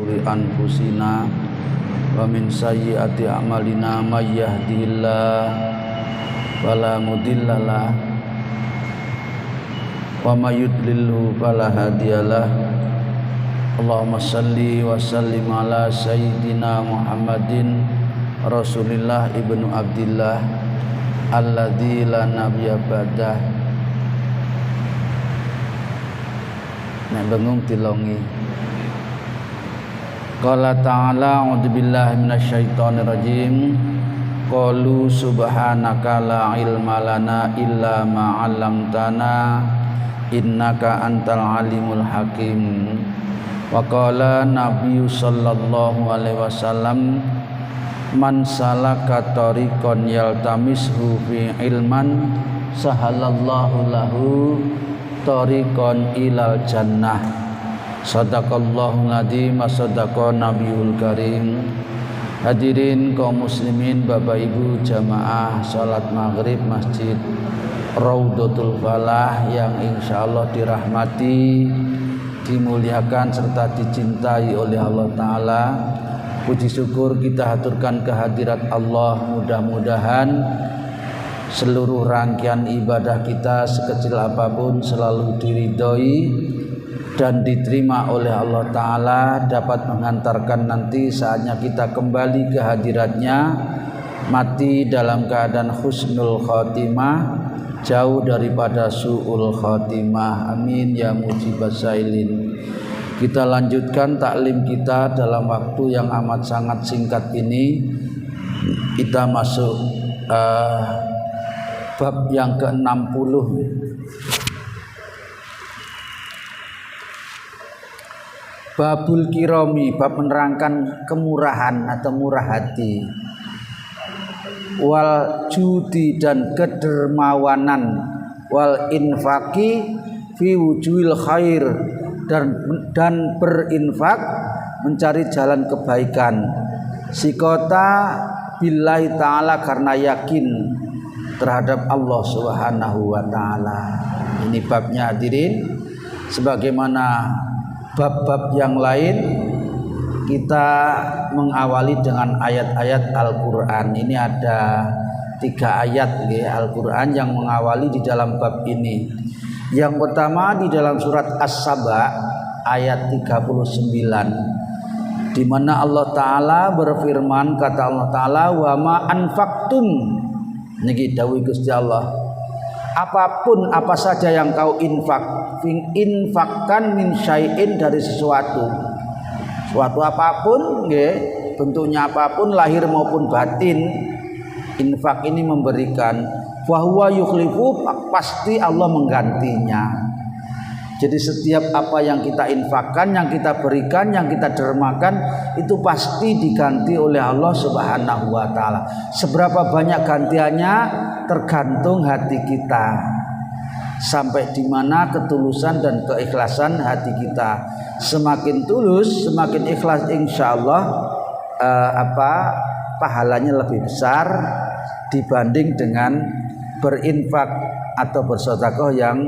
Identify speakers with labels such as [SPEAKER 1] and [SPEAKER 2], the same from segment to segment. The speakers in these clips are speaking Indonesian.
[SPEAKER 1] syururi anfusina wa min sayyiati a'malina may yahdihillahu fala mudhillalah wa may yudlilhu fala hadiyalah. Allahumma salli wa sallim ala sayyidina Muhammadin Rasulillah ibnu Abdillah alladzi la nabiyya ba'dah. Nek bengung tilongi. Qala ta'ala a'udzubillahi minasyaitonir rajim. Qalu subhanaka la ilma lana illa ma 'allamtana innaka antal alimul hakim. Wa qala Nabi sallallahu alaihi wasallam man salaka tariqan yaltamishu fi ilman sahalallahu lahu tariqan ilal jannah. Sadaqallahu nadzim wa sadaqa nabiyul karim. Hadirin kaum muslimin, Bapak Ibu jamaah salat maghrib Masjid Raudhatul Falah yang insyaallah dirahmati, dimuliakan serta dicintai oleh Allah Ta'ala. Puji syukur kita haturkan kehadirat Allah. Mudah-mudahan seluruh rangkaian ibadah kita sekecil apapun selalu diridhoi dan diterima oleh Allah Ta'ala, dapat mengantarkan nanti saatnya kita kembali ke hadiratnya mati dalam keadaan husnul khotimah, jauh daripada su'ul khotimah. Amin ya mujibas sailin. Kita lanjutkan taklim kita dalam waktu yang amat sangat singkat ini. Kita masuk bab yang ke-60. Babul kirami, bab menerangkan kemurahan atau murah hati. Wal judi dan kedermawanan, wal infaki fi wujuhil khair, dan berinfak mencari jalan kebaikan. Sikota billahi ta'ala, karena yakin terhadap Allah subhanahu wa ta'ala. Ini babnya hadirin. Sebagaimana bab-bab yang lain, kita mengawali dengan ayat-ayat Al-Quran. Ini ada 3 ayat Al-Quran yang mengawali di dalam bab ini. Yang pertama di dalam surat As-Saba ayat 39, di mana Allah Ta'ala berfirman, kata Allah Ta'ala, wa ma anfaqtum, niki dawuh Gusti Allah, apapun apa saja yang kau infakkan min syai'in, dari sesuatu apapun bentuknya apapun, lahir maupun batin. Infak ini memberikan, fahuwa yukhlifu, pasti Allah menggantinya. Jadi setiap apa yang kita infakkan, yang kita berikan, yang kita dermakan, itu pasti diganti oleh Allah subhanahu wa ta'ala. Seberapa banyak gantiannya tergantung hati kita, sampai di mana ketulusan dan keikhlasan hati kita. Semakin tulus, semakin ikhlas, insya Allah pahalanya lebih besar dibanding dengan berinfak atau bersedekah yang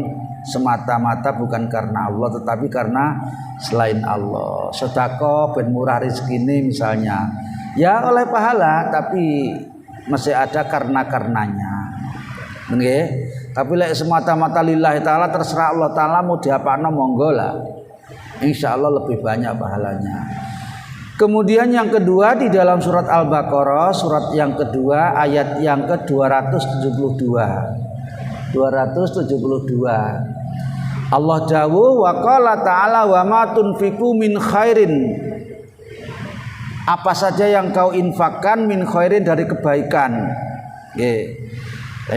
[SPEAKER 1] semata-mata bukan karena Allah tetapi karena selain Allah. Sedekah ben murah rezeki ini misalnya, ya oleh pahala, tapi masih ada karena-karenanya. Nggih. Tapi lek semata-mata lillahi ta'ala, terserah Allah Ta'ala mau diapakno monggo lah. Insyaallah lebih banyak pahalanya. Kemudian yang kedua di dalam surat Al-Baqarah, surat yang kedua ayat yang ke-272. 272. Allah dawuh, wa qala ta'ala wa ma tunfiqu min khairin. Apa saja yang kau infakkan min khairin, dari kebaikan.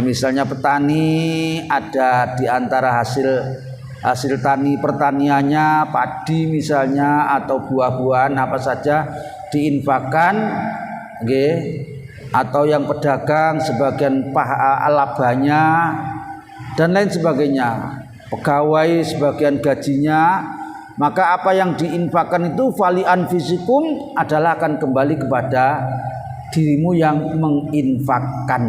[SPEAKER 1] Misalnya petani, ada di antara hasil tani pertaniannya padi misalnya, atau buah-buahan apa saja diinfakkan, atau yang pedagang sebagian labanya dan lain sebagainya, pegawai sebagian gajinya, maka apa yang diinfakkan itu fali anfisikum, adalah akan kembali kepada dirimu yang menginfakkan,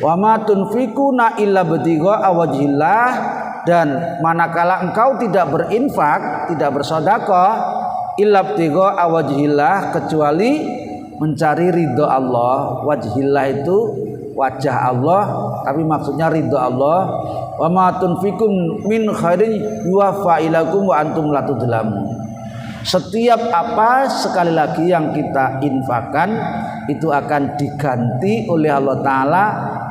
[SPEAKER 1] Wa ma tunfikuna illa btigha wajhillah, dan manakala engkau tidak berinfak, tidak bersedekah, illa ibtigha wajhillah, kecuali mencari ridho Allah. Wajhillah itu wajah Allah, tapi maksudnya ridho Allah. Wa ma tunfikum min khairin yuwaffa ilakum wa antum la tudlamun. Setiap apa sekali lagi yang kita infakkan itu akan diganti oleh Allah Ta'ala,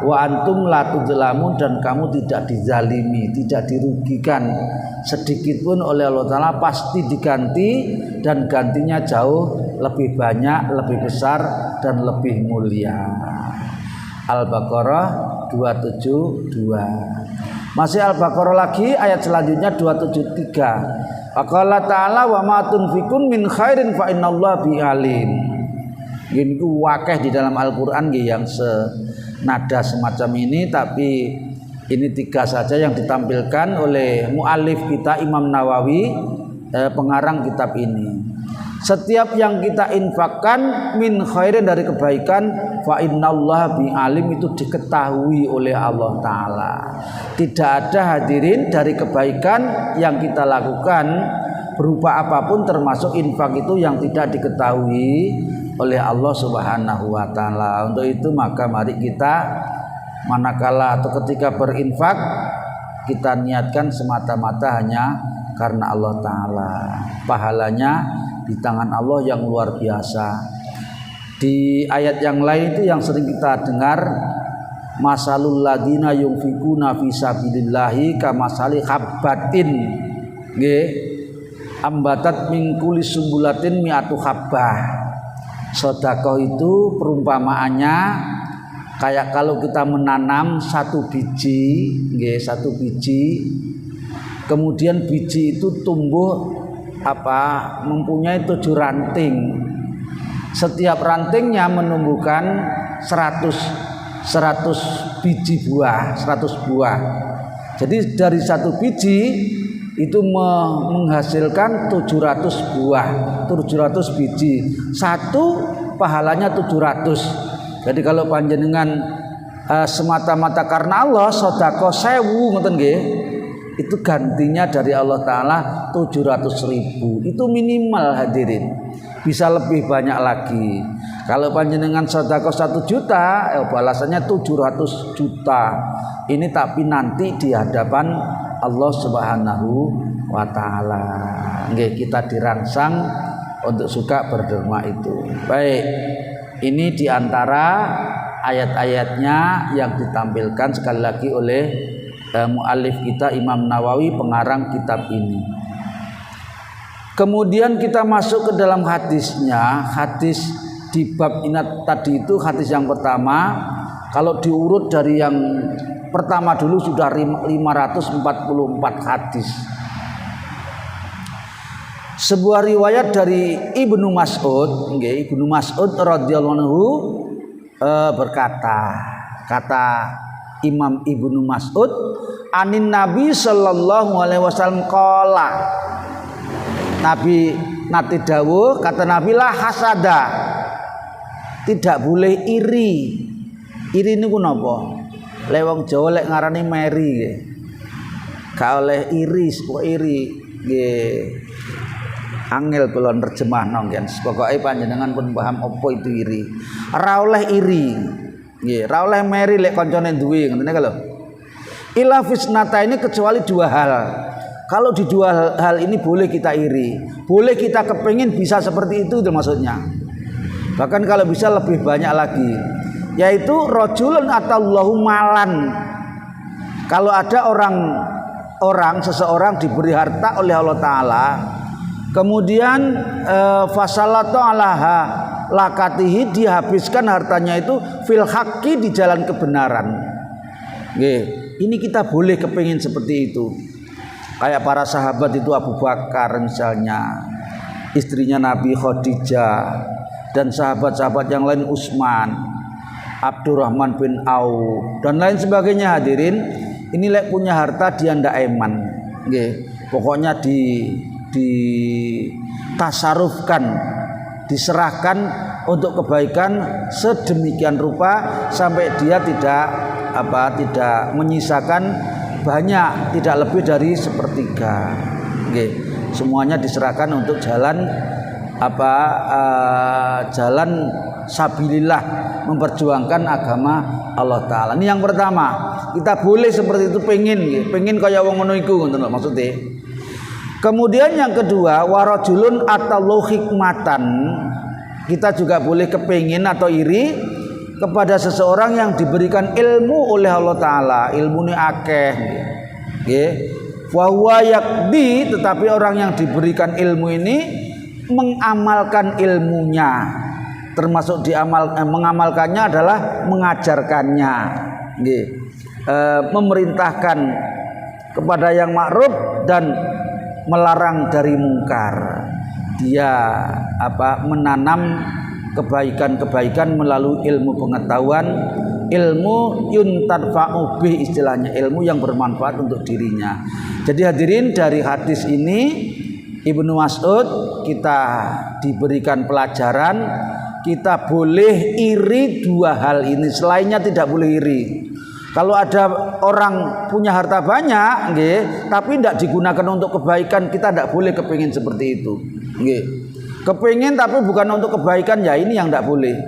[SPEAKER 1] wa antum la tudlamun, dan kamu tidak dizalimi, tidak dirugikan sedikit pun oleh Allah Ta'ala, pasti diganti, dan gantinya jauh lebih banyak, lebih besar, dan lebih mulia. Al-Baqarah 272. Masih Al-Baqarah lagi, ayat selanjutnya 273. Aqala ta'ala wa ma tunfikun min khairin fa innallaha bi alim. Ini wakih di dalam Al-Qur'an yang senada semacam ini, tapi ini 3 saja yang ditampilkan oleh muallif kita Imam Nawawi, pengarang kitab ini. Setiap yang kita infakkan min khairin dari kebaikan, fa innallaha bi alim, itu diketahui oleh Allah Ta'ala. Tidak ada hadirin dari kebaikan yang kita lakukan berupa apapun termasuk infak itu yang tidak diketahui oleh Allah Subhanahu wa Ta'ala. Untuk itu maka mari kita manakala atau ketika berinfak, kita niatkan semata-mata hanya karena Allah Ta'ala. Pahalanya di tangan Allah yang luar biasa. Di ayat yang lain itu yang sering kita dengar, masalul ladina yunfikuna fi sabilillahi kamasali habbatin nggih ambatat min kulli sumbulatin mi'atu habbah. Sedekah itu perumpamaannya kayak kalau kita menanam satu biji, nggih, satu biji, kemudian biji itu tumbuh mempunyai 7 ranting. Setiap rantingnya menumbuhkan 100 biji buah, 100 buah. Jadi dari satu biji itu menghasilkan 700 buah, 700 biji. Satu pahalanya 700. Jadi kalau panjenengan semata-mata karena Allah sedekah 1000 ngoten nggih, itu gantinya dari Allah Ta'ala 700.000. Itu minimal hadirin, bisa lebih banyak lagi. Kalau panjenengan sedekah 1 juta, balasannya 700 juta. Ini tapi nanti di hadapan Allah Subhanahu wa Ta'ala. Nggih, kita dirangsang untuk suka berderma itu. Baik, ini diantara ayat-ayatnya yang ditampilkan sekali lagi oleh muallif kita Imam Nawawi, pengarang kitab ini. Kemudian kita masuk ke dalam hadisnya. Hadis di bab ini tadi itu hadis yang pertama. Kalau diurut dari yang pertama dulu sudah 544 hadis. Sebuah riwayat dari Ibnu Mas'ud, Ibnu Mas'ud radhiyallahu anhu berkata, kata Imam Ibnu Mas'ud, anin Nabi sallallahu alaihi wasallam qala. Nabi nate dawuh, kata Nabi, la hasada. Tidak boleh iri. Iri niku napa? Lek wong Jawa lek ngarani meri nggih. Gak oleh iri, kok iri nggih. Angel kula nerjemahno nggih. Pokoke panjenengan pun paham apa itu iri. Ora oleh iri. Nggih, ra oleh meri lek kancane duwe, ngoten niku lho. Ila fisnata ini kecuali 2 hal. Kalau di 2 hal ini boleh kita iri, boleh kita kepengin bisa seperti itu maksudnya. Bahkan kalau bisa lebih banyak lagi, yaitu rajulun atallahu malan. Kalau ada seseorang diberi harta oleh Allah Ta'ala, kemudian fasalatu alaha lakatihi, dihabiskan hartanya itu fil haqqi, di jalan kebenaran. Nggih, ini kita boleh kepengin seperti itu. Kayak para sahabat itu, Abu Bakar misalnya, istrinya Nabi Khadijah, dan sahabat-sahabat yang lain, Utsman, Abdurrahman bin Auf, dan lain sebagainya. Hadirin, ini lek punya harta dia ndak eman. Nggih, pokoknya ditasarufkan, diserahkan untuk kebaikan sedemikian rupa sampai dia tidak menyisakan banyak, tidak lebih dari sepertiga. Oke, semuanya diserahkan untuk jalan jalan sabilillah, memperjuangkan agama Allah Ta'ala. Ini yang pertama, kita boleh seperti itu, pengen kaya wong ngono iku, ngoten lho maksudnya. Kemudian yang kedua, warajulun atau hikmatan, kita juga boleh kepingin atau iri kepada seseorang yang diberikan ilmu oleh Allah Ta'ala, ilmu ini akeh, wa huwa yakdi, tetapi orang yang diberikan ilmu ini mengamalkan ilmunya, termasuk mengamalkannya adalah mengajarkannya, memerintahkan kepada yang ma'ruf dan melarang dari mungkar. Dia menanam kebaikan-kebaikan melalui ilmu pengetahuan, ilmu yuntadfa'u bih, istilahnya ilmu yang bermanfaat untuk dirinya. Jadi hadirin, dari hadis ini Ibnu Mas'ud kita diberikan pelajaran, kita boleh iri dua hal ini, selainnya tidak boleh iri. Kalau ada orang punya harta banyak, tapi tidak digunakan untuk kebaikan, kita tidak boleh kepingin seperti itu. Kepingin tapi bukan untuk kebaikan, ya ini yang tidak boleh.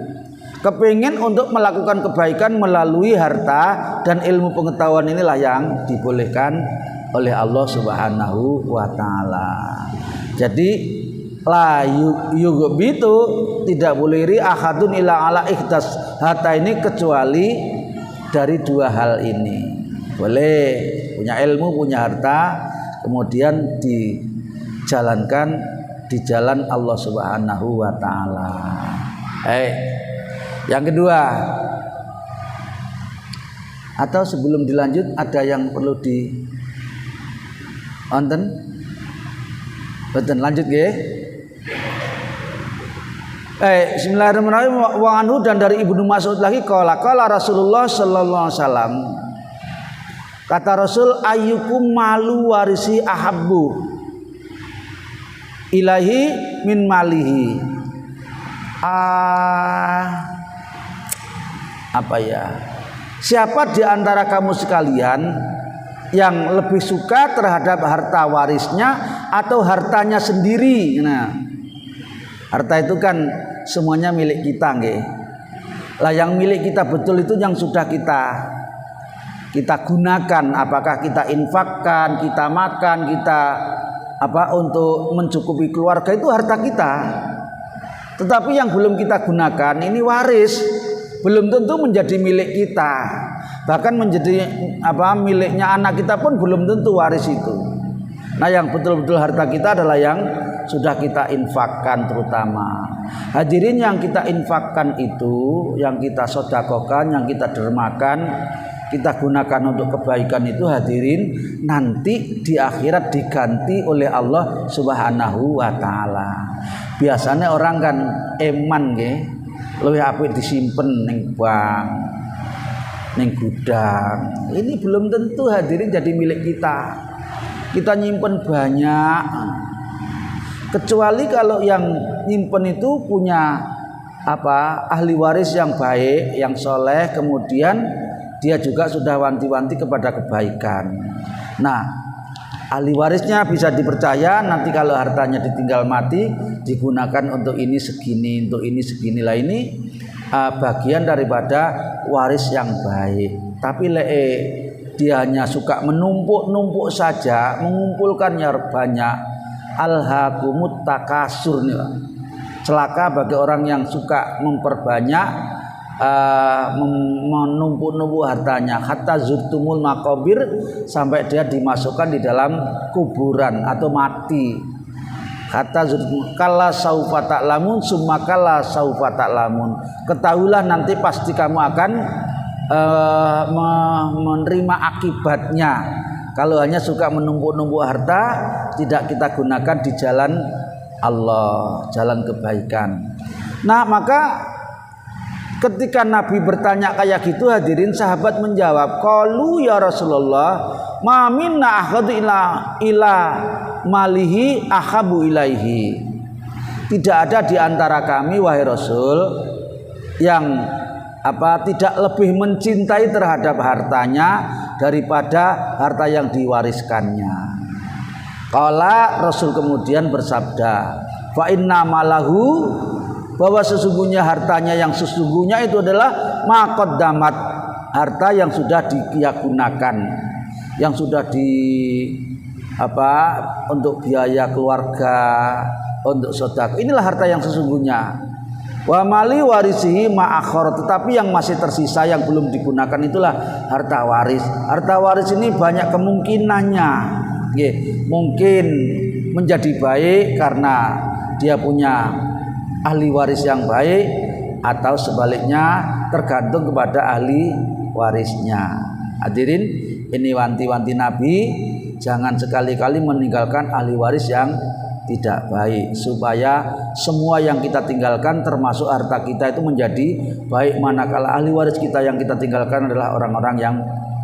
[SPEAKER 1] Kepingin untuk melakukan kebaikan melalui harta dan ilmu pengetahuan, inilah yang dibolehkan oleh Allah Subhanahu wa Ta'ala. Jadi la yughbitu, tidak boleh iri ahadun ila ala ihdas harta ini, kecuali dari dua hal ini. Boleh punya ilmu, punya harta, kemudian dijalankan di jalan Allah Subhanahu wa Ta'ala. Yang kedua, atau sebelum dilanjut ada yang perlu di onten? Betul, lanjut nggih. Bismillahirrahmanirrahim. Wa anhu, dan dari Ibnu Mas'ud lagi, qala Rasulullah sallallahu alaihi wasallam, kata Rasul, ayyukum malu warisi ahabbu ilahi min malihi. Siapa di antara kamu sekalian yang lebih suka terhadap harta warisnya atau hartanya sendiri? Nah, harta itu kan semuanya milik kita, nggih. Lah yang milik kita betul itu yang sudah kita gunakan, apakah kita infakkan, kita makan, kita untuk mencukupi keluarga, itu harta kita. Tetapi yang belum kita gunakan ini waris, belum tentu menjadi milik kita. Bahkan menjadi miliknya anak kita pun belum tentu waris itu. Nah, yang betul-betul harta kita adalah yang sudah kita infakkan terutama. Hadirin, yang kita infakkan itu, yang kita sedekahkan, yang kita dermakan, kita gunakan untuk kebaikan itu, hadirin, nanti di akhirat diganti oleh Allah Subhanahu wa Ta'ala. Biasanya orang kan eman nggih, luwih apik disimpen ning bank, ning gudang. Ini belum tentu hadirin jadi milik kita. Kita nyimpen banyak, kecuali kalau yang nyimpen itu punya ahli waris yang baik, yang soleh, kemudian dia juga sudah wanti-wanti kepada kebaikan. Nah, ahli warisnya bisa dipercaya, nanti kalau hartanya ditinggal mati digunakan untuk ini segini, untuk ini segini. Lah ini bagian daripada waris yang baik. Tapi dia hanya suka menumpuk-numpuk saja, mengumpulkannya banyak, alhaqumut takasur nih, celaka bagi orang yang suka memperbanyak, menumpuk-numpuk hartanya, hatta zurtumul maqabir, sampai dia dimasukkan di dalam kuburan atau mati. Hatta zurtumul kalla saufa ta'lamun summa kalla saufa ta'lamun. Ketahuilah nanti pasti kamu akan menerima akibatnya. Kalau hanya suka menumpuk-numpuk harta, tidak kita gunakan di jalan Allah, jalan kebaikan. Nah, maka ketika Nabi bertanya kayak gitu, hadirin, sahabat menjawab, qalu ya Rasulullah, ma minna ahadu ila malihi ahabu ilaihi. Tidak ada di antara kami, wahai Rasul, yang tidak lebih mencintai terhadap hartanya daripada harta yang diwariskannya. Qala Rasul kemudian bersabda, fa inna malahu, bahwa sesungguhnya hartanya yang sesungguhnya itu adalah maqaddamat, harta yang sudah digunakan, yang sudah untuk biaya keluarga, untuk sedekah. Inilah harta yang sesungguhnya. Wa mali warisihi ma'akhor, tetapi yang masih tersisa yang belum digunakan itulah harta waris. Harta waris ini banyak kemungkinannya. Mungkin menjadi baik karena dia punya ahli waris yang baik, atau sebaliknya tergantung kepada ahli warisnya. Hadirin, ini wanti-wanti Nabi, jangan sekali-kali meninggalkan ahli waris yang tidak baik, supaya semua yang kita tinggalkan termasuk harta kita itu menjadi baik, manakala ahli waris kita yang kita tinggalkan adalah orang-orang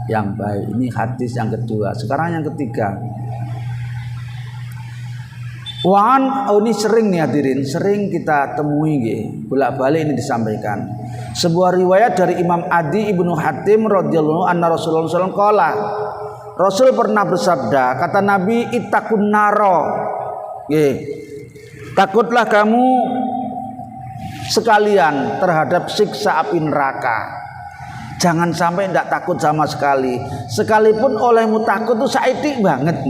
[SPEAKER 1] yang baik. Ini hadis yang kedua. Sekarang yang ketiga. Ini sering nih hadirin, sering kita temui bolak-balik ini disampaikan. Sebuah riwayat dari Imam Adi Ibnu Hatim radhiyallahu anna Rasulullah sallallahu alaihi wasallam, Rasul pernah bersabda, kata Nabi, ittaqun naro. Takutlah kamu sekalian terhadap siksa api neraka. Jangan sampai tidak takut sama sekali. Sekalipun olehmu takut itu saitik banget.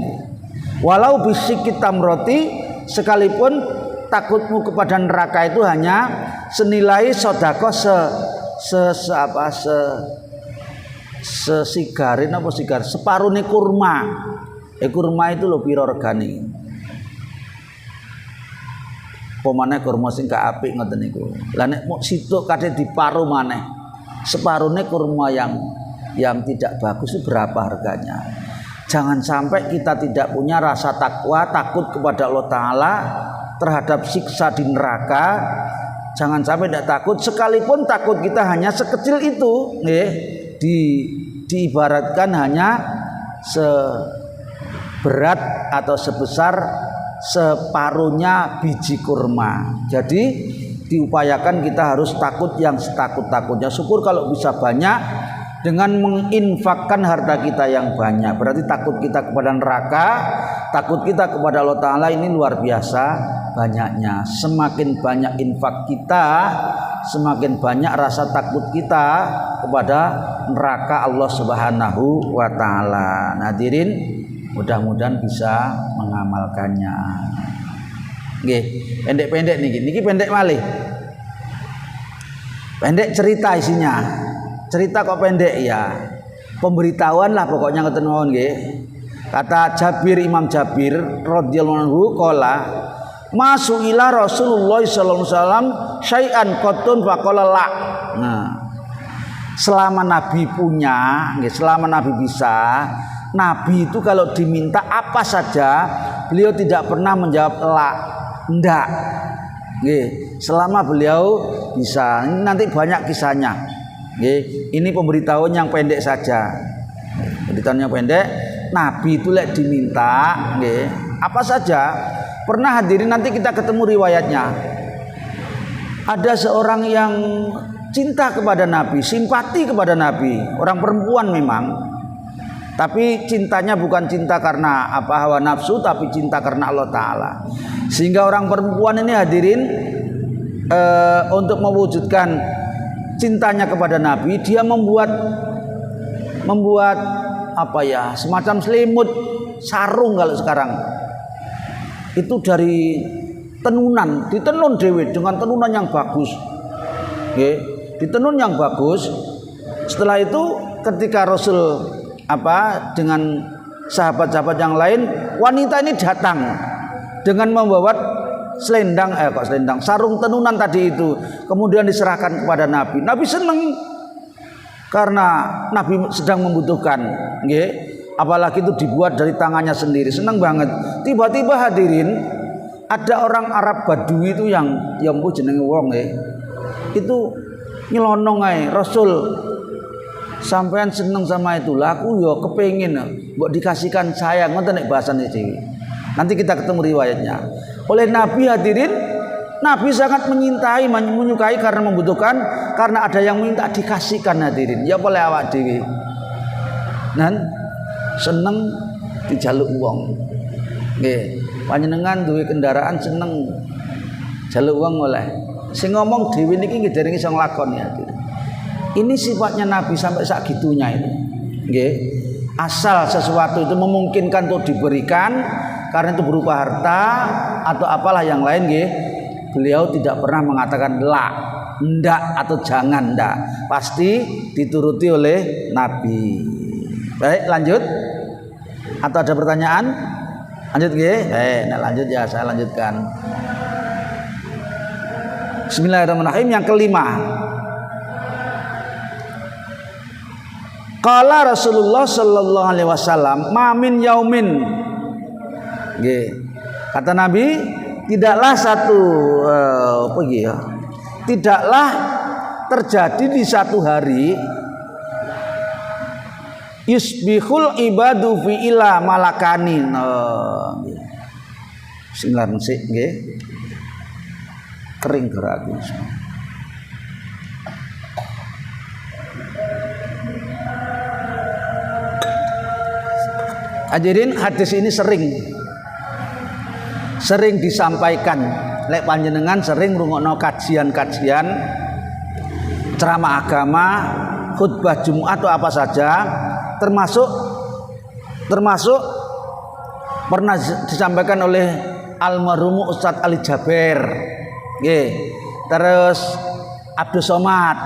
[SPEAKER 1] Walau bisikit tamroti, sekalipun takutmu kepada neraka itu hanya senilai sedekah sesigarin apa sigar separuhnya kurma. Kurma itu lho piro regane. Pemane kurma sing gak apik ngoten niku. Lah nek mok situk kadhe diparuh maneh. Separuhnya kurma yang tidak bagus itu berapa harganya? Jangan sampai kita tidak punya rasa takwa, takut kepada Allah Ta'ala terhadap siksa di neraka. Jangan sampai tidak takut, sekalipun takut kita hanya sekecil itu, diibaratkan hanya seberat atau sebesar separuhnya biji kurma. Jadi diupayakan kita harus takut yang setakut-takutnya. Syukur kalau bisa banyak dengan menginfakkan harta kita yang banyak. Berarti takut kita kepada neraka, takut kita kepada Allah Ta'ala ini luar biasa banyaknya. Semakin banyak infak kita, semakin banyak rasa takut kita kepada neraka Allah Subhanahu wa Ta'ala. Hadirin, mudah-mudahan bisa mengamalkannya. Nggih, pendek-pendek niki pendek malih. Pendek cerita isinya. Cerita kok pendek ya. Pemberitahuan lah pokoknya ngoten mawon nggih. Kata Imam Jabir radhiyallahu anhu qala masuila Rasulullah sallallahu alaihi wasallam syai'an qatun faqala la. Nah, selama Nabi punya, nggih, selama Nabi bisa, Nabi itu kalau diminta apa saja beliau tidak pernah menjawab la, ndak. Nggih, selama beliau bisa. Ini nanti banyak kisahnya. Nggih, ini pemberitahuan yang pendek saja. Pemberitahuan yang pendek, Nabi itu lek diminta, nggih, apa saja. Pernah hadirin, nanti kita ketemu riwayatnya. Ada seorang yang cinta kepada Nabi, simpati kepada Nabi, orang perempuan memang. Tapi cintanya bukan cinta karena hawa nafsu, tapi cinta karena Allah Ta'ala. Sehingga orang perempuan ini hadirin, untuk mewujudkan cintanya kepada Nabi, dia membuat semacam selimut, sarung kalau sekarang. Itu dari tenunan, ditenun dewe dengan tenunan yang bagus. Ditenun yang bagus. Setelah itu ketika Rasul dengan sahabat-sahabat yang lain, wanita ini datang dengan membawa sarung tenunan tadi itu, kemudian diserahkan kepada Nabi. Nabi senang karena Nabi sedang membutuhkan, apalagi itu dibuat dari tangannya sendiri, senang banget. Tiba-tiba hadirin, ada orang Arab Badui itu yang jenenge wong itu nyelonong ae, Rasul sampean seneng sama itu lah, aku yo kepengin mbok dikasihkan saya, ngoten nek bahasane iki. Nanti kita ketemu riwayatnya. Oleh Nabi hadirin, Nabi sangat menyintai, menyukai karena membutuhkan, karena ada yang minta dikasihkan hadirin. Ya boleh awak dhewe. nan seneng dijaluk wong. Nggih, panjenengan duwe kendaraan seneng jaluk wong oleh. Sing ngomong dhewe niki nggih dereng iso nglakoni hati. Ini sifatnya Nabi sampai sak gitunya itu. Nggih. Asal sesuatu itu memungkinkan untuk diberikan karena itu berupa harta atau apalah yang lain nggih, beliau tidak pernah mengatakan la, ndak atau jangan, ndak. Pasti dituruti oleh Nabi. Baik, lanjut. Atau ada pertanyaan? Lanjut nggih? Nah lanjut ya, saya lanjutkan. Bismillahirrahmanirrahim. Yang kelima, qala Rasulullah sallallahu alaihi wasallam, "Ma min yaumin." Nggih. Kata Nabi, tidaklah satu tidaklah terjadi di satu hari yusbihul ibadu fi ila malakani. Bismillahirrahmanirrahim. Nggih. Kering gerak. Hadirin, hadis ini sering disampaikan lek panjenengan sering ngrungokno kajian-kajian ceramah agama, khutbah Jumat atau apa saja, termasuk pernah disampaikan oleh almarhum Ustadz Ali Jaber. Nggih. Terus Abdul Somad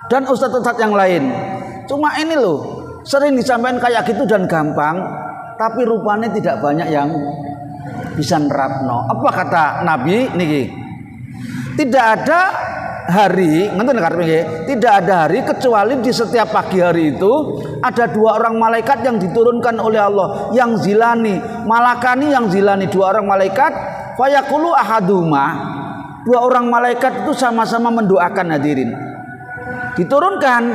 [SPEAKER 1] dan ustadz-ustadz yang lain. Cuma ini loh, sering disampaikan kayak gitu dan gampang, tapi rupanya tidak banyak yang bisa nerapno. Apa kata Nabi niki? Tidak ada hari, tidak ada hari kecuali di setiap pagi hari itu ada dua orang malaikat yang diturunkan oleh Allah, yang zilani, malakani yang zilani, dua orang malaikat, fayaqulu ahaduma. Dua orang malaikat itu sama-sama mendoakan, hadirin. Diturunkan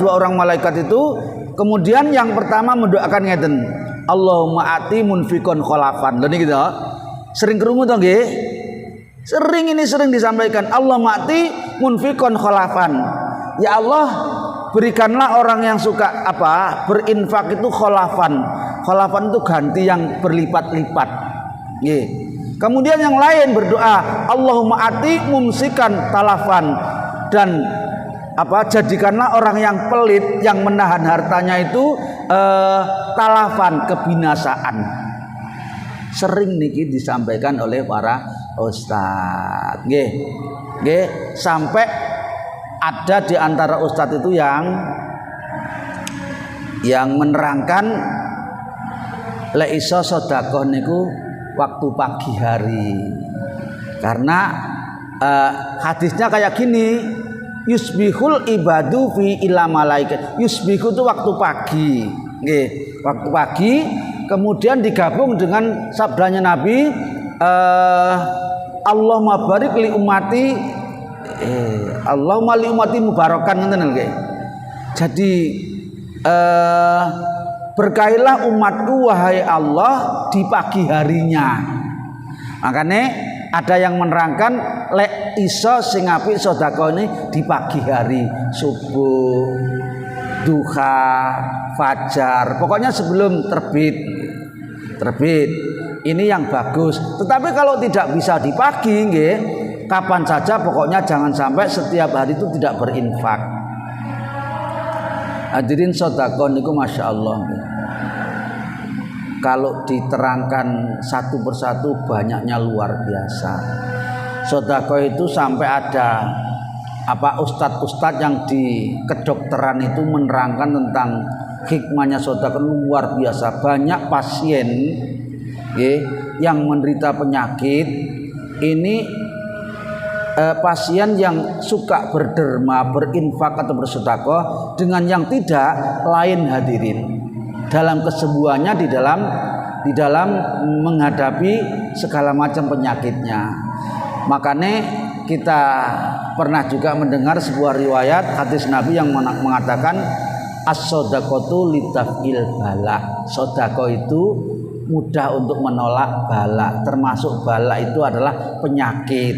[SPEAKER 1] dua orang malaikat itu. Kemudian yang pertama mendoakan ngeten, Allahumma ati munfikon kholafan. Lha niki to. Sering krungu to nggih? Sering disampaikan, Allahumma ati munfikon kholafan. Ya Allah, berikanlah orang yang suka berinfak itu kholafan. Kholafan itu ganti yang berlipat-lipat. Nggih. Kemudian yang lain berdoa, Allahumma ati mumsikan talafan, dan jadikanlah orang yang pelit, yang menahan hartanya itu talafan, kebinasaan. Sering niki disampaikan oleh para ustadz. Nggih, sampai ada di antara ustadz itu yang menerangkan lek iso sedekah niku waktu pagi hari, karena hadisnya kayak gini, yusbihul ibadu fi ila malaikat. Yusbihu itu waktu pagi, nggih, waktu pagi. Kemudian digabung dengan sabdanya Nabi, Allahumma barik li ummati, Allahumma li ummati mubarakan, ngoten nggih. Jadi berkailah umatku wahai Allah di pagi harinya. Makanya ada yang menerangkan lek iso sing apik sedekah ini di pagi hari, subuh, duha, fajar, pokoknya sebelum terbit. Ini yang bagus. Tetapi kalau tidak bisa di pagi, nggih, kapan saja, pokoknya jangan sampai setiap hari itu tidak berinfak. Hadirin sedekah niku Masya Allah. Kalau diterangkan satu persatu banyaknya luar biasa. Sedekah itu sampai ada ustadz-ustadz yang di kedokteran itu menerangkan tentang hikmahnya sedekah luar biasa. Banyak pasien yang menderita penyakit ini, pasien yang suka berderma, berinfak atau bersedekah dengan yang tidak lain, hadirin, dalam kesembuhannya, di dalam menghadapi segala macam penyakitnya. Makanya kita pernah juga mendengar sebuah riwayat hadis Nabi yang mengatakan as-shadaqatu litaf'il bala. Sedekah itu mudah untuk menolak bala. Termasuk bala itu adalah penyakit.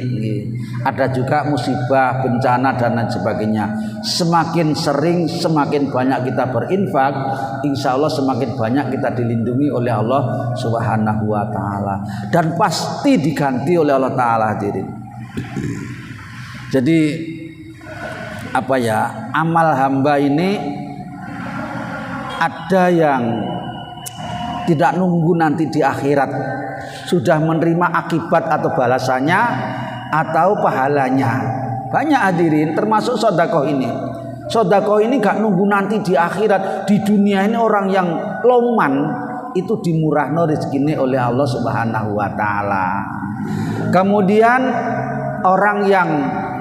[SPEAKER 1] Ada juga musibah, bencana dan lain sebagainya. Semakin sering, semakin banyak kita berinfak, insya Allah semakin banyak kita dilindungi oleh Allah Subhanahu wa Ta'ala, dan pasti diganti oleh Allah Ta'ala. Jadi apa ya, amal hamba ini ada yang tidak nunggu nanti di akhirat, sudah menerima akibat atau balasannya atau pahalanya. Banyak hadirin, termasuk sedekah ini. Sedekah ini gak nunggu nanti di akhirat. Di dunia ini orang yang loman itu dimurahno rezekine oleh Allah Subhanahu wa Ta'ala. Kemudian orang yang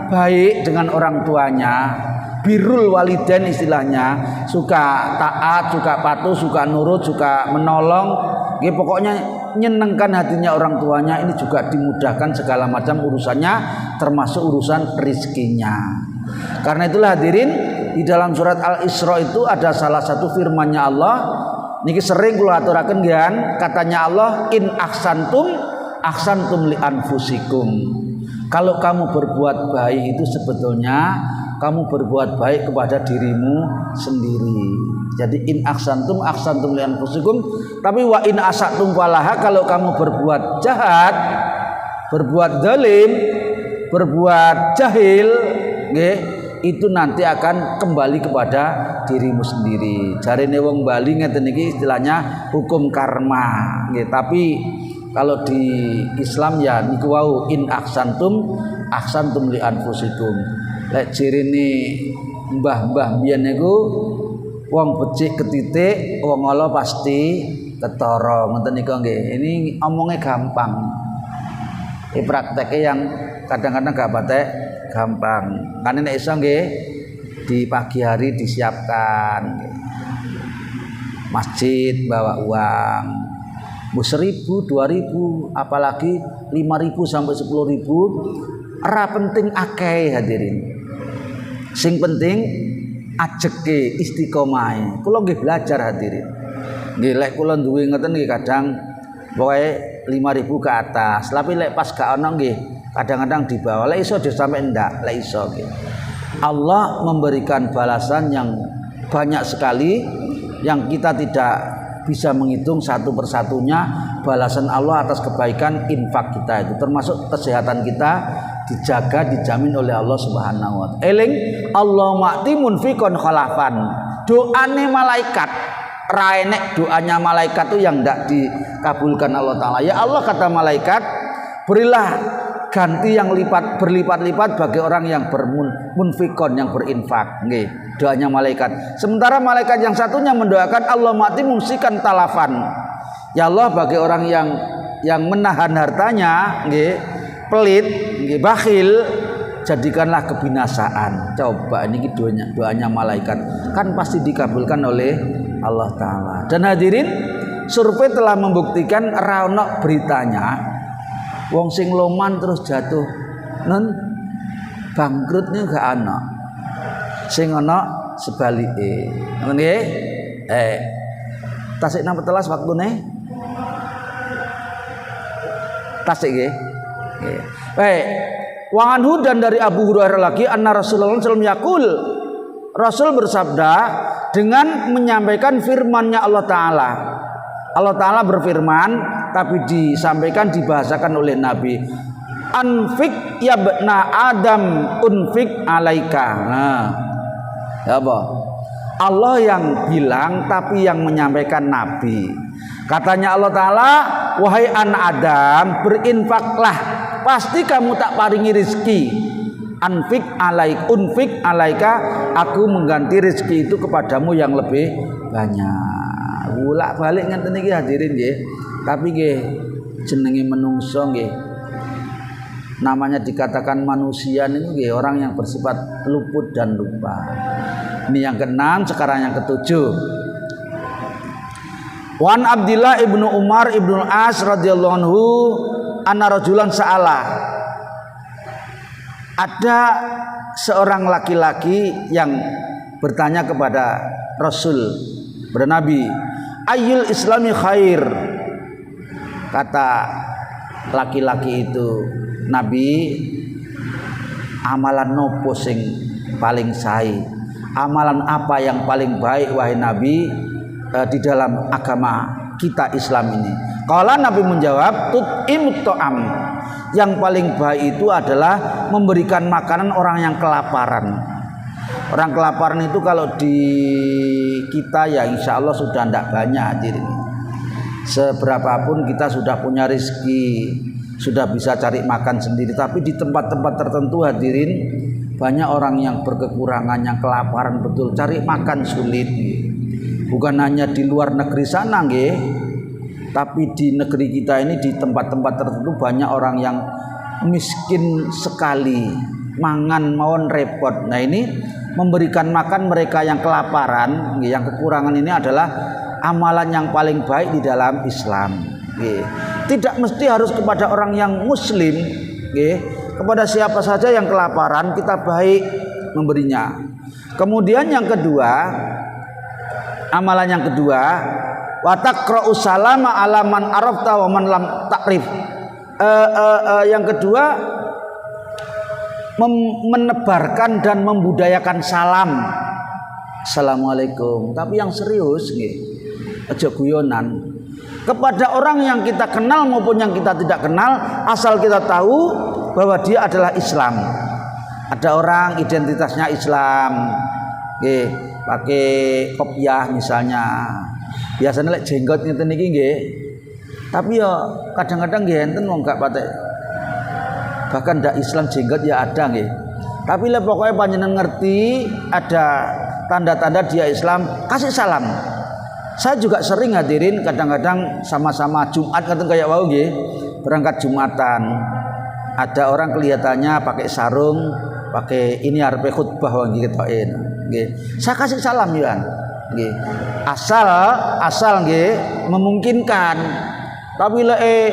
[SPEAKER 1] baik dengan orang tuanya, birrul walidain istilahnya, suka taat, suka patuh, suka nurut, suka menolong, pokoknya nyenengkan hatinya orang tuanya, ini juga dimudahkan segala macam urusannya, termasuk urusan rezekinya. Karena itulah hadirin, di dalam surat Al-Isra itu ada salah satu firman-Nya Allah, niki sering kula aturaken nggih, katanya Allah, in ahsantum li anfusikum. Kalau kamu berbuat baik itu sebetulnya kamu berbuat baik kepada dirimu sendiri. Jadi in ahsantum li anfusikum. Tapi wa in asatum falaha, kalau kamu berbuat jahat, berbuat zalim, berbuat jahil, itu nanti akan kembali kepada dirimu sendiri. Jarine wong Bali ngeten iki istilahnya hukum karma. Tapi kalau di Islam ya niku wau in ahsantum li anfusikum. Lek cirine mbah-mbah biyen niku wong becik ketitik, wong ala pasti ketara. Ngoten niku nggih. Ini omongnya gampang. Prakteknya yang kadang-kadang gak batek gampang. Kan nek iso nggih di pagi hari disiapkan. Masjid bawa uang. 1.000, 2.000, apalagi 5.000 sampai 10.000, ora penting akeh hadirin. Sing penting ajeke istiqomah. Kula nggih belajar hadirin. Nggih lek kula duwe ngoten nggih kadang pokoke 5.000 ke atas. Tapi lek pas gak ono nggih kadang-kadang di bawah. Lek iso sampai ndak, lek iso nggih. Allah memberikan balasan yang banyak sekali yang kita tidak bisa menghitung satu persatunya. Balasan Allah atas kebaikan infak kita itu, termasuk kesehatan kita dijaga, dijamin oleh Allah Subhanahu wa Ta'ala. Eling Allah ma'ti munfikon khalafan. Doane malaikat, raenek doanya malaikat itu yang tidak dikabulkan Allah Ta'ala. Ya Allah, kata malaikat, berilah ganti yang berlipat-lipat bagi orang yang bermunfikon, yang berinfak. Nggih, doanya malaikat. Sementara malaikat yang satunya mendoakan Allah mati mumsikan talafan. Ya Allah, bagi orang yang menahan hartanya, nggih, pelit, nggih, bakhil, jadikanlah kebinasaan. Coba ini doanya malaikat, kan pasti dikabulkan oleh Allah Ta'ala. Dan hadirin, survei telah membuktikan raonok beritanya wong sing loman terus jatuh bangkrutnya gak ana, sing ana sebalike. Ngoten nggih. Tasik nang petelas waktune. Tasik nggih. Baik. Wa anhu, dan dari Abu Hurairah lagi, anna Rasulullah sallallahu alaihi wasallam yaqul, Rasul bersabda dengan menyampaikan firman-Nya Allah Ta'ala. Allah Ta'ala berfirman, tapi disampaikan, dibahasakan oleh Nabi. Anfik ya bna Adam unfik alaika. Nah, ya apa? Allah yang bilang, tapi yang menyampaikan Nabi. Katanya Allah Ta'ala, wahai anak Adam, berinfaklah, pasti kamu tak paringi rezeki. Unfik alaika, aku mengganti rezeki itu kepadamu yang lebih banyak. Bolak balik ngenten iki hadirin nggih. Tapi nggih jenenge menungso nggih. Namanya dikatakan manusia niku nggih orang yang bersifat luput dan lupa. Ini yang keenam, sekarang yang ketujuh. Wan Abdillah ibnu Umar ibnu As radhiyallahu anhu anna rajulan sa'ala. Ada seorang laki-laki yang bertanya kepada Rasul, kepada Nabi, ayyul islami khair, Kata laki-laki itu, Nabi, amalan nopo sing paling sae? Amalan apa yang paling baik wahai Nabi di dalam agama kita Islam ini? Kalau Nabi menjawab, tut'imut ta'am. Yang paling baik itu adalah memberikan makanan orang yang kelaparan. Orang kelaparan itu kalau di kita ya insya Allah sudah tidak banyak hadirin. Seberapapun kita sudah punya rezeki, sudah bisa cari makan sendiri. Tapi di tempat-tempat tertentu hadirin, banyak orang yang berkekurangan, yang kelaparan betul, cari makan sulit. Bukan hanya di luar negeri sana nggih, tapi di negeri kita ini di tempat-tempat tertentu banyak orang yang miskin sekali, mangan mawon repot. Nah ini memberikan makan mereka yang kelaparan, yang kekurangan ini adalah amalan yang paling baik di dalam Islam. Tidak mesti harus kepada orang yang muslim, kepada siapa saja yang kelaparan kita baik memberinya. Kemudian yang kedua, amalan yang kedua, wa taqra'u salama ala man arafta wa man lam ta'rif. Yang kedua, menebarkan dan membudayakan salam. Assalamualaikum. Tapi yang serius nggih. Aja guyonan. Kepada orang yang kita kenal maupun yang kita tidak kenal, asal kita tahu bahwa dia adalah Islam. Ada orang identitasnya Islam, nggih, pakai kopiah misalnya. Biasanya lek jenggot ngeten niki nggih. Tapi ya kadang-kadang nggih enten wong gak patek. Bahkan ndak Islam jenggot ya ada nggih. Tapi lek pokoknya panjenengan ngerti ada tanda-tanda dia Islam, kasih salam. Saya juga sering hadirin kadang-kadang sama-sama Jumat kadang kayak wau nggih, berangkat Jumatan. Ada orang kelihatannya pakai sarung, pakai ini arepe khutbah wong ketoke nggih. Saya kasih salam ya. Nggih. Asal nggih memungkinkan. Tapi lek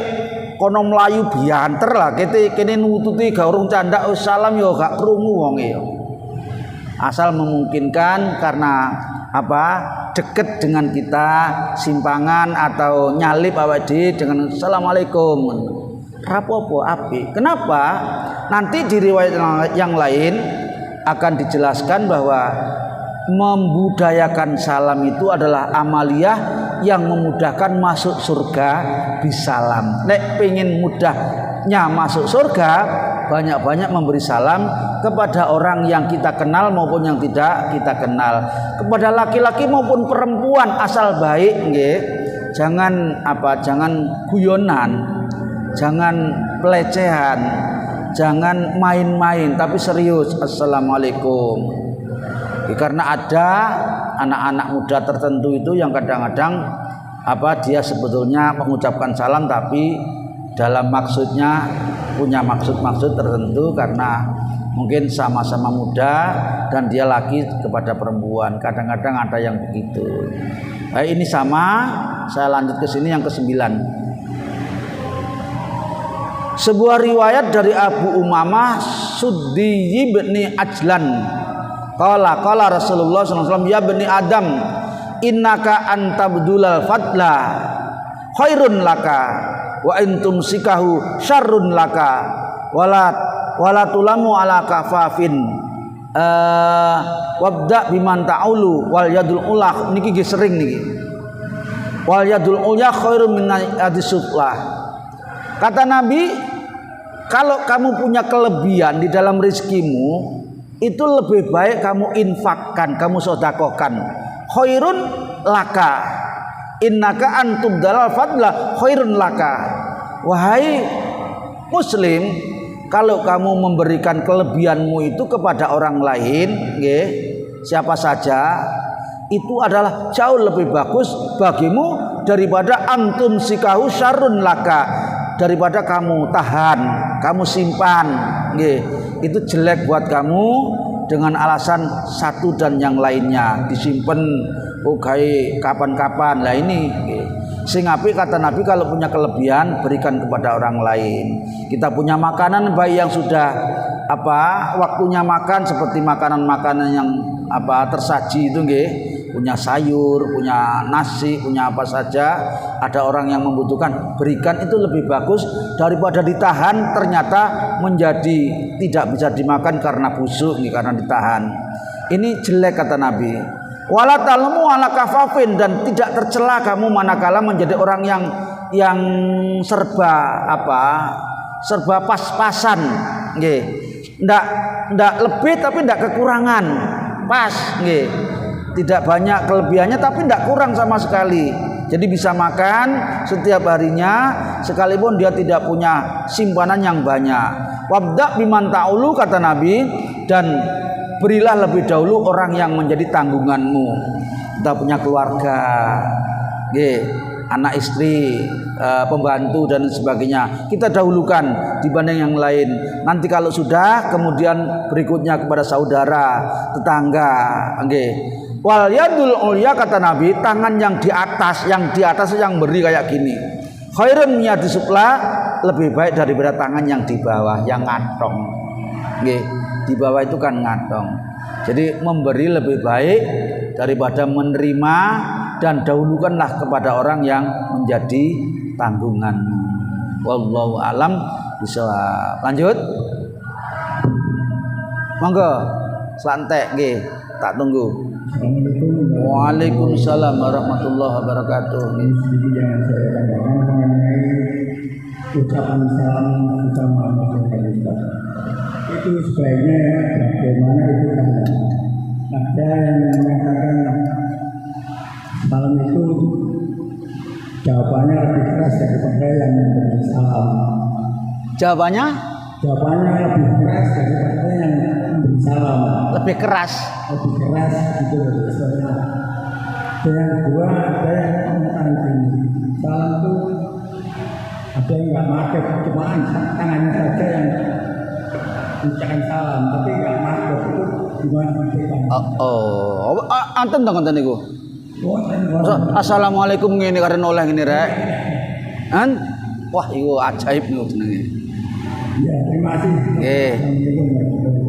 [SPEAKER 1] kono mlayu bianter lah kene nututi gak urung candak salam yo gak krungu wong e. Asal memungkinkan karena apa? Deket dengan kita, simpangan atau nyalip awake dhewe dengan assalamualaikum. Rapopo api. Kenapa? Nanti di riwayat yang lain akan dijelaskan bahwa membudayakan salam itu adalah amaliyah yang memudahkan masuk surga bisalam. Nek pengen mudahnya masuk surga, banyak-banyak memberi salam kepada orang yang kita kenal maupun yang tidak kita kenal, kepada laki-laki maupun perempuan asal baik nggih. Jangan guyonan, jangan pelecehan, jangan main-main, tapi serius. Assalamualaikum. Karena ada anak-anak muda tertentu itu yang kadang-kadang dia sebetulnya mengucapkan salam tapi dalam maksudnya punya maksud-maksud tertentu karena mungkin sama-sama muda dan dia laki kepada perempuan. Kadang-kadang ada yang begitu. Ini sama, saya lanjut ke sini yang ke-9. Sebuah riwayat dari Abu Umamah Suddi bin Ajlan. Qala Rasulullah SAW, ya bani Adam, innaka antabdulal fadla khairun laka wa intum sikahu syarrun laka wala tulamu ala kafafin wabda biman ta'ulu wal yadul ulah. Niki sering niki, wal yadul ulah khairun min adisuflah. Kata Nabi, kalau kamu punya kelebihan di dalam rezekimu, itu lebih baik kamu infakkan, kamu sedekahkan. Khairun laka, innaka antum dalal fadla khairun laka. Wahai muslim, kalau kamu memberikan kelebihanmu itu kepada orang lain, nggih, siapa saja, itu adalah jauh lebih bagus bagimu daripada antum sikahu syarrun laka, daripada kamu tahan, kamu simpan, nggih. Itu jelek buat kamu dengan alasan satu dan yang lainnya, disimpan kapan-kapan. Lah ini sing apik kata Nabi, kalau punya kelebihan berikan kepada orang lain. Kita punya makanan baik yang sudah waktunya makan, seperti makanan-makanan yang tersaji itu nggih, punya sayur, punya nasi, punya apa saja, ada orang yang membutuhkan, berikan, itu lebih bagus daripada ditahan ternyata menjadi tidak bisa dimakan karena busuk, karena ditahan. Ini jelek kata Nabi. Wala talmu ala kafafin, dan tidak tercela kamu manakala menjadi orang yang serba pas-pasan, nggih. Ndak lebih tapi ndak kekurangan, pas, nggih. Tidak banyak kelebihannya tapi ndak kurang sama sekali. Jadi bisa makan setiap harinya sekalipun dia tidak punya simpanan yang banyak. Wabda biman ta'ulu kata Nabi, dan berilah lebih dahulu orang yang menjadi tanggunganmu. Kita punya keluarga, anak istri, pembantu dan sebagainya, kita dahulukan dibanding yang lain. Nanti kalau sudah, kemudian berikutnya kepada saudara, tetangga. Wal yadul ulya kata Nabi, tangan yang di atas yang beri kayak gini. Khairun yadi supla, lebih baik daripada tangan yang di bawah, yang ngatong. Di bawah itu kan ngatong. Jadi memberi lebih baik daripada menerima, dan dahulukanlah kepada orang yang menjadi tanggungan. Wallahu alam bishawab. Lanjut. Monggo santai nggih, tak tunggu. Waalaikumsalam warahmatullahi wabarakatuh.
[SPEAKER 2] Yang saya tanyakan mengenai ucapan salam bersama masyarakat, itu sebaiknya bagaimana itu kan? Ada yang menyatakan salam itu jawabannya lebih keras daripada yang memberi salam.
[SPEAKER 1] Jawabannya
[SPEAKER 2] lebih keras daripada yang memberi salam.
[SPEAKER 1] Lebih keras
[SPEAKER 2] gitu istilahnya. Dan yang kedua, ada yang mengatakan salam itu ada yang nggak madep, cuma tangannya saja yang mengucapkan salam, tapi nggak madep. Itu gimana mengucapkan?
[SPEAKER 1] Anten dong konten niku. Assalamualaikum ngene karena oleh ngene rek. Wah, iku ajaib niku jenenge.
[SPEAKER 2] Ya, terima kasih.
[SPEAKER 1] Nggih.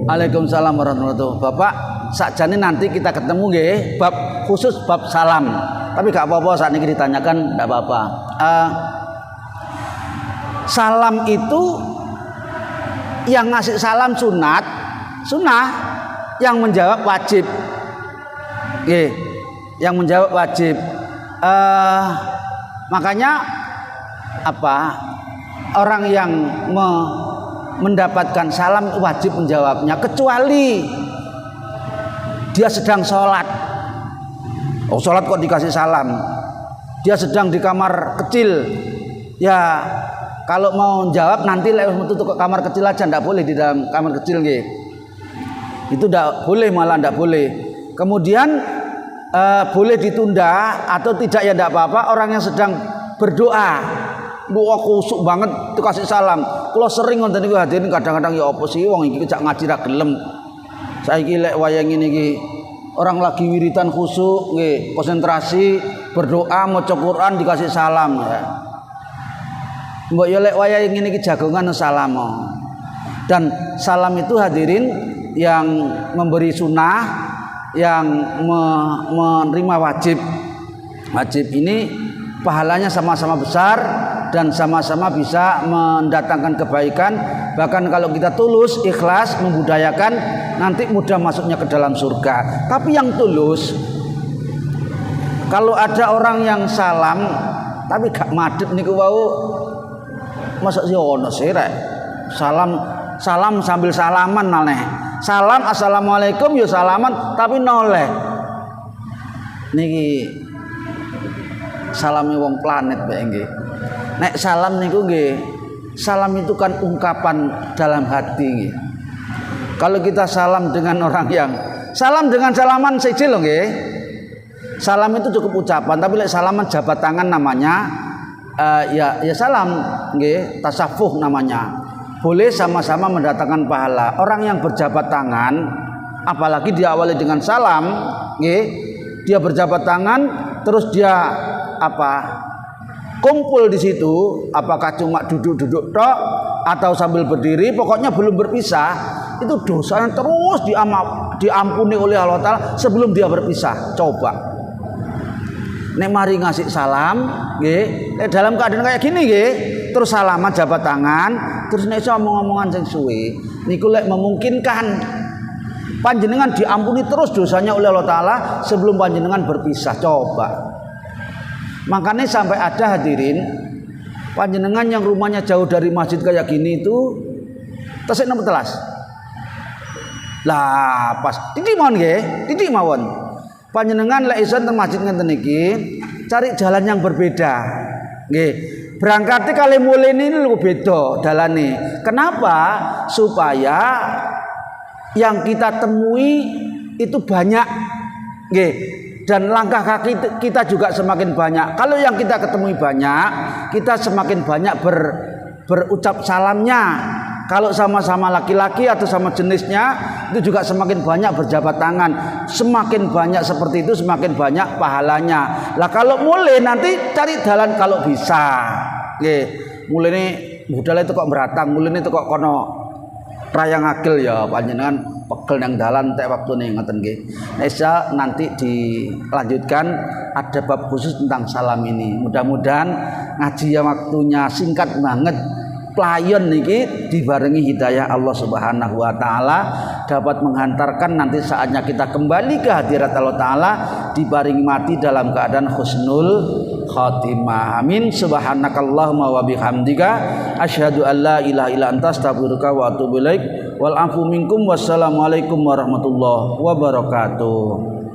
[SPEAKER 1] Waalaikumsalam warahmatullahi wabarakatuh. Bapak, sakjane nanti kita ketemu nggih, bab khusus bab salam. Tapi gak apa-apa saat ini ditanyakan, gak apa-apa. Salam itu yang ngasih salam sunnah, yang menjawab wajib. Nggih. Yang menjawab wajib. Makanya orang yang mendapatkan salam wajib menjawabnya, kecuali dia sedang sholat. Sholat kok dikasih salam? Dia sedang di kamar kecil, ya kalau mau jawab nanti lewat metu ke kamar kecil aja, ndak boleh di dalam kamar kecil nggih. Itu ndak boleh, malah ndak boleh. Kemudian boleh ditunda atau tidak ya ndak apa-apa. Orang yang sedang berdoa, doa kusuk banget itu kasih salam. Kalau sering ngonten niku hadirin kadang-kadang ya apa sih wong iki cak ngaji ra gelem. Saiki lek wayang ngene iki orang lagi wiridan khusuk nggih, konsentrasi berdoa maca Quran dikasih salam ya. Mbok yo lek wayang ngene iki jagongan salam. Dan salam itu hadirin yang memberi sunnah, yang menerima wajib. Wajib ini pahalanya sama-sama besar dan sama-sama bisa mendatangkan kebaikan. Bahkan kalau kita tulus, ikhlas, membudayakan, nanti mudah masuknya ke dalam surga. Tapi yang tulus, kalau ada orang yang salam tapi gak madhep niku wau, masa sih ono sih rek. Salam sambil salaman maneh. Salam assalamualaikum ya salaman tapi noleh. Niki salami wong planet bae nggih. Nek salam niku nggih, salam itu kan ungkapan dalam hati nggih. Kalau kita salam dengan orang yang salam dengan salaman siji lho nggih. Salam itu cukup ucapan, tapi lek salaman jabat tangan namanya ya salam nggih, tasawuf namanya. Boleh sama-sama mendatangkan pahala. Orang yang berjabat tangan, apalagi diawali dengan salam nggih, dia berjabat tangan terus dia kumpul di situ, apakah cuma duduk-duduk tok atau sambil berdiri, pokoknya belum berpisah, itu dosanya terus diampuni oleh Allah Ta'ala sebelum dia berpisah. Coba nek mari ngasih salam nggih, dalam keadaan kayak gini nggih, terus salaman jabat tangan, terus nek iso omong-omongan sing suwe, niku lek memungkinkan panjenengan diampuni terus dosanya oleh Allah Ta'ala sebelum panjenengan berpisah. Coba. Makanya sampai ada hadirin panjenengan yang rumahnya jauh dari masjid kayak gini itu tesik napa telas. Lah pas titik mawon nggih, titik mawon. Panjenengan lek iso teng masjid ngenten iki cari jalan yang berbeda. Nggih. Berangkatnya kali mulai ini lu beda dalane. Kenapa? Supaya yang kita temui itu banyak. Nggih. Dan langkah kaki kita juga semakin banyak. Kalau yang kita ketemui banyak, kita semakin banyak berucap salamnya. Kalau sama-sama laki-laki atau sama jenisnya, itu juga semakin banyak berjabat tangan. Semakin banyak seperti itu, semakin banyak pahalanya. Lah kalau mulai nanti cari jalan kalau bisa. Nggih, mulai ini budal itu kok beratang, mulai itu kok kono rayang agil ya panjenengan pegel yang dalan tek waktune ngoten nggih. Nesa nanti dilanjutkan ada bab khusus tentang salam ini. Mudah-mudahan ngaji yang waktunya singkat banget playon niki dibarengi hidayah Allah Subhanahu wa taala dapat menghantarkan nanti saatnya kita kembali ke hadirat Allah taala dibarengi mati dalam keadaan husnul khatimah. Amin. Subhanakallahumma wa bihamdika asyhadu an la ilaha illa anta astaghfiruka wa atubu ilaik. Wal afu minkum wassalamualaikum warahmatullahi wabarakatuh.